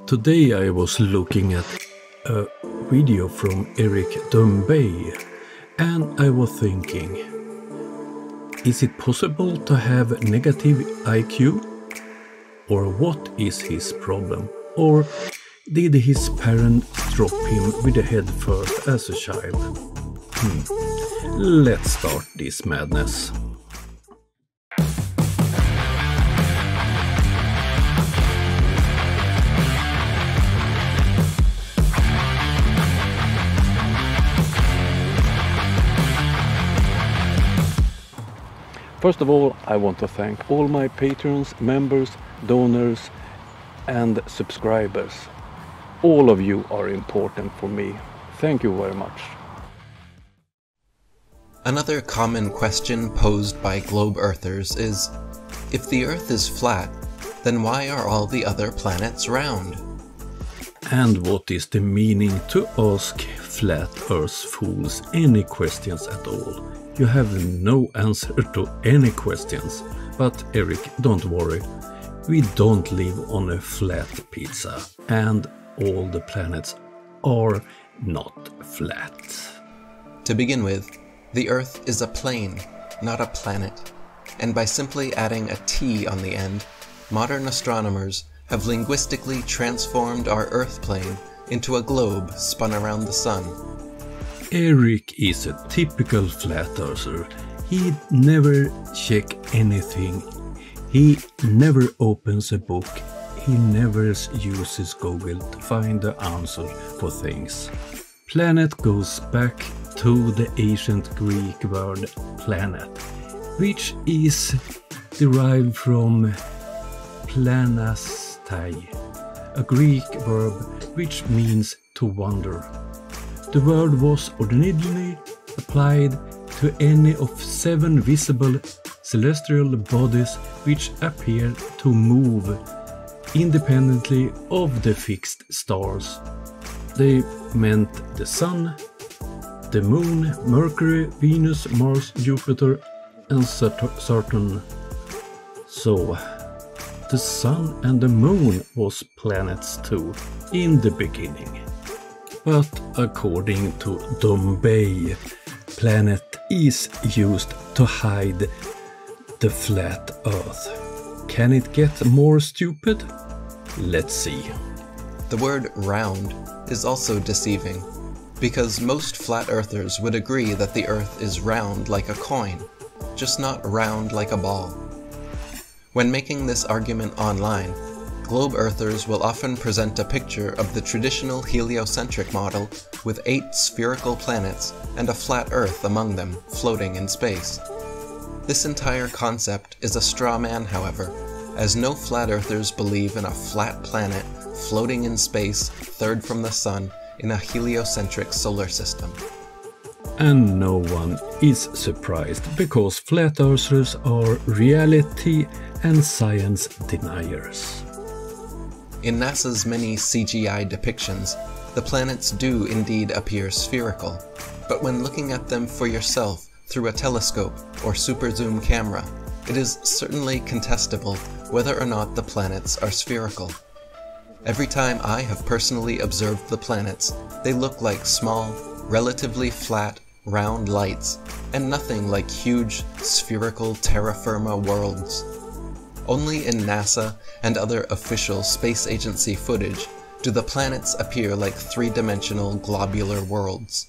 Today I was looking at a video from Dumbay and I was thinking, is it possible to have negative IQ? Or what is his problem? Or did his parents drop him with the head first as a child? Let's start this madness. First of all, I want to thank all my patrons, members, donors and subscribers. All of you are important for me. Thank you very much. Another common question posed by globe earthers is, if the Earth is flat, then why are all the other planets round? And what is the meaning to ask flat Earth fools any questions at all? You have no answer to any questions. But Eric, don't worry. We don't live on a flat pizza. And all the planets are not flat. To begin with, the Earth is a plane, not a planet. And by simply adding a T on the end, modern astronomers have linguistically transformed our Earth plane into a globe spun around the sun. Eric is a typical flat earther. He never checks anything. He never opens a book. He never uses Google to find the answer for things. Planet goes back to the ancient Greek word planet, which is derived from planastai, a Greek verb which means to wander. The word was originally applied to any of 7 visible celestial bodies which appear to move independently of the fixed stars. They meant the Sun, the Moon, Mercury, Venus, Mars, Jupiter and Saturn. So, the Sun and the Moon was planets too in the beginning. But according to Dumbay, planet is used to hide the flat Earth. Can it get more stupid? Let's see. The word round is also deceiving, because most flat earthers would agree that the Earth is round like a coin, just not round like a ball. When making this argument online, globe earthers will often present a picture of the traditional heliocentric model with 8 spherical planets and a flat Earth among them floating in space. This entire concept is a straw man, however, as no flat earthers believe in a flat planet floating in space third from the Sun in a heliocentric solar system. And no one is surprised, because flat earthers are reality and science deniers. In NASA's many CGI depictions, the planets do indeed appear spherical, but when looking at them for yourself through a telescope or super zoom camera, it is certainly contestable whether or not the planets are spherical. Every time I have personally observed the planets, they look like small, relatively flat, round lights, and nothing like huge, spherical terra firma worlds. Only in NASA and other official space agency footage do the planets appear like 3-dimensional globular worlds.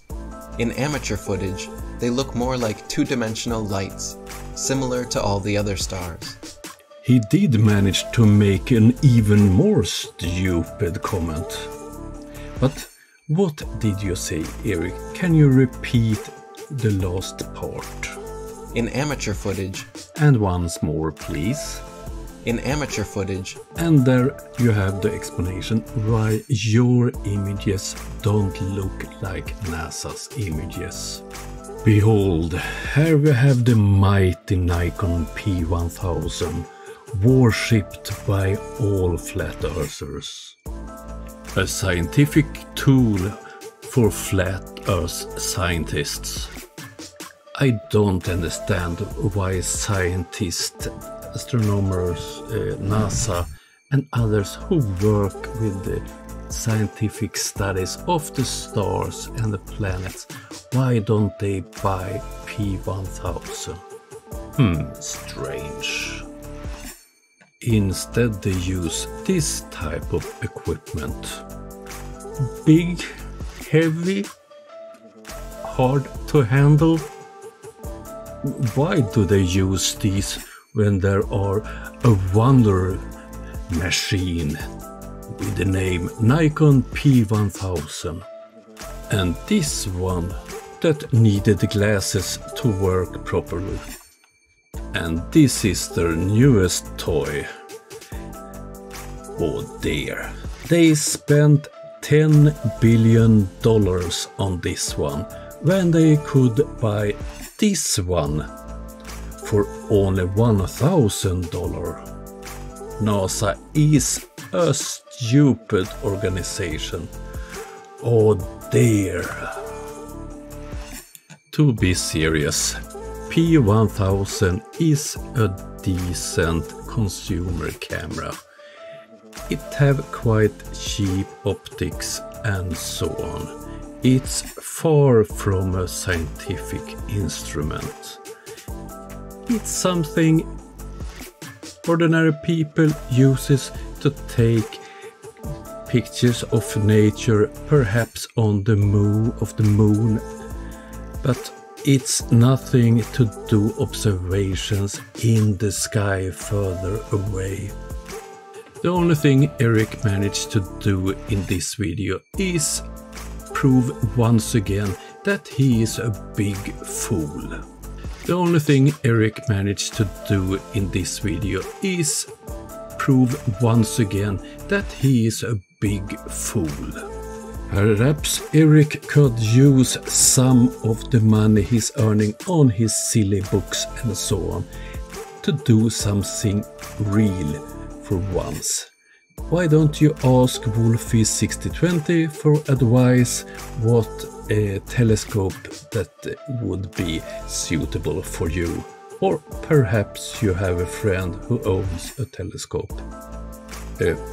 In amateur footage, they look more like 2-dimensional lights, similar to all the other stars. He did manage to make an even more stupid comment. But what did you say, Eric? Can you repeat the last part? In amateur footage. And once more, please. In amateur footage. And there you have the explanation why your images don't look like NASA's images. Behold, here we have the mighty Nikon P1000, worshipped by all flat earthers. A scientific tool for flat earth scientists. I don't understand why scientists, astronomers, NASA and others who work with the scientific studies of the stars and the planets, why don't they buy P1000? Strange. Instead they use this type of equipment. Big, heavy, hard to handle. Why do they use these when there are a wonder machine with the name Nikon P1000 and this one that needed the glasses to work properly? And this is their newest toy. Oh dear, they spent $10 billion on this one when they could buy this one for only $1,000. NASA is a stupid organization. Oh dear. To be serious, P1000 is a decent consumer camera. It have quite cheap optics and so on. It's far from a scientific instrument. It's something ordinary people uses to take pictures of nature, perhaps on the moon, but it's nothing to do observations in the sky further away. The only thing Eric managed to do in this video is prove once again that he is a big fool. The only thing Eric managed to do in this video is prove once again that he is a big fool. Perhaps Eric could use some of the money he's earning on his silly books and so on to do something real for once. Why don't you ask Wolfie6020 for advice what a telescope that would be suitable for you? Or perhaps you have a friend who owns a telescope.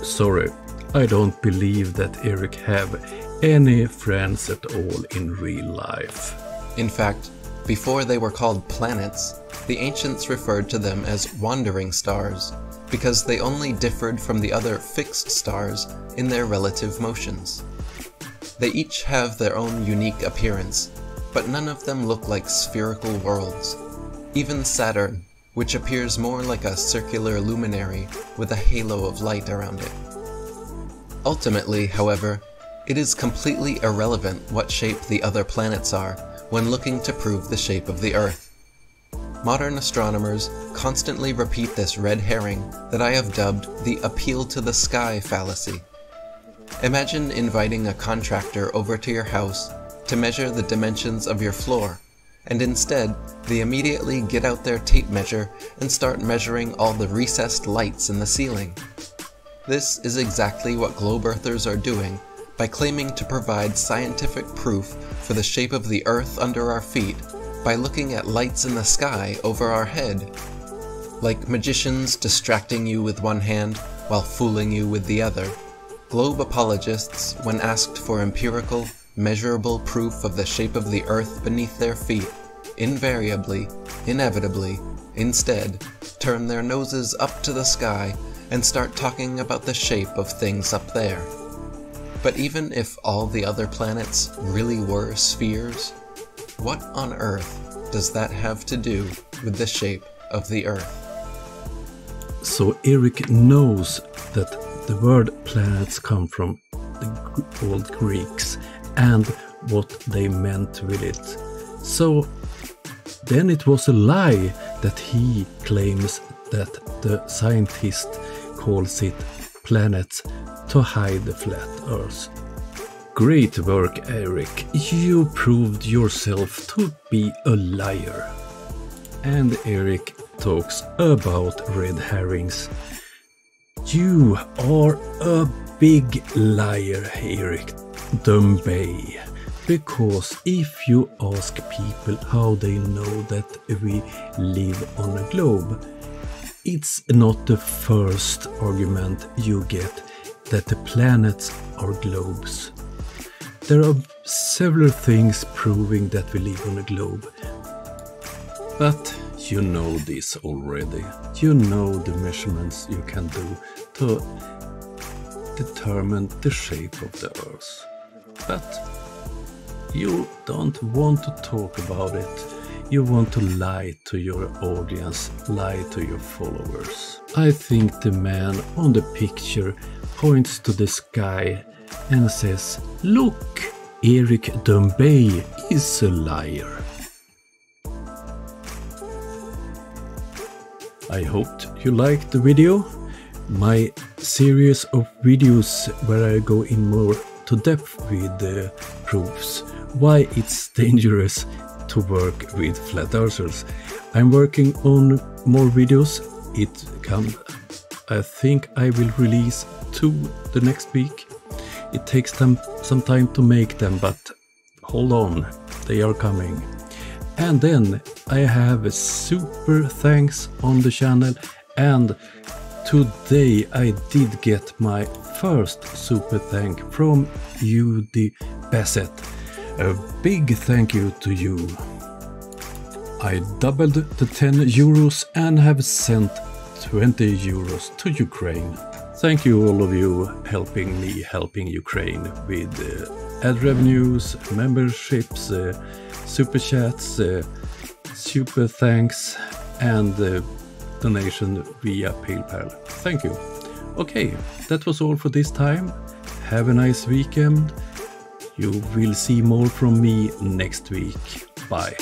Sorry, I don't believe that Eric have any friends at all in real life. In fact, before they were called planets, the ancients referred to them as wandering stars, because they only differed from the other fixed stars in their relative motions. They each have their own unique appearance, but none of them look like spherical worlds. Even Saturn, which appears more like a circular luminary with a halo of light around it. Ultimately, however, it is completely irrelevant what shape the other planets are when looking to prove the shape of the Earth. Modern astronomers constantly repeat this red herring that I have dubbed the appeal to the sky fallacy. Imagine inviting a contractor over to your house to measure the dimensions of your floor, and instead they immediately get out their tape measure and start measuring all the recessed lights in the ceiling. This is exactly what globe earthers are doing by claiming to provide scientific proof for the shape of the Earth under our feet by looking at lights in the sky over our head. Like magicians distracting you with one hand while fooling you with the other, globe apologists, when asked for empirical, measurable proof of the shape of the Earth beneath their feet, invariably, inevitably, instead, turn their noses up to the sky and start talking about the shape of things up there. But even if all the other planets really were spheres, what on earth does that have to do with the shape of the Earth? So Eric knows that the word planets come from the old Greeks and what they meant with it. So then it was a lie that he claims that the scientist calls it planets to hide the flat Earth. Great work, Eric. You proved yourself to be a liar. And Eric talks about red herrings. You are a big liar, Eric Dumbay. Because if you ask people how they know that we live on a globe, it's not the first argument you get that the planets are globes. There are several things proving that we live on a globe. But you know this already. You know the measurements you can do to determine the shape of the Earth. But you don't want to talk about it. You want to lie to your audience, lie to your followers. I think the man on the picture points to the sky and says, "Look, Eric Dumbay is a liar." I hoped you liked the video. My series of videos where I go in more to depth with the proofs why it's dangerous to work with flat earthers. I'm working on more videos. I think I will release 2 the next week. It takes them some time to make them, but hold on, they are coming. And then I have a super thanks on the channel, and today I did get my first super thank from UD Bassett. A big thank you to you. I doubled the 10 euros and have sent 20 euros to Ukraine. Thank you all of you helping me helping Ukraine with ad revenues, memberships, super chats, super thanks and donation via PayPal. Thank you. Okay, that was all for this time. Have a nice weekend. You will see more from me next week. Bye.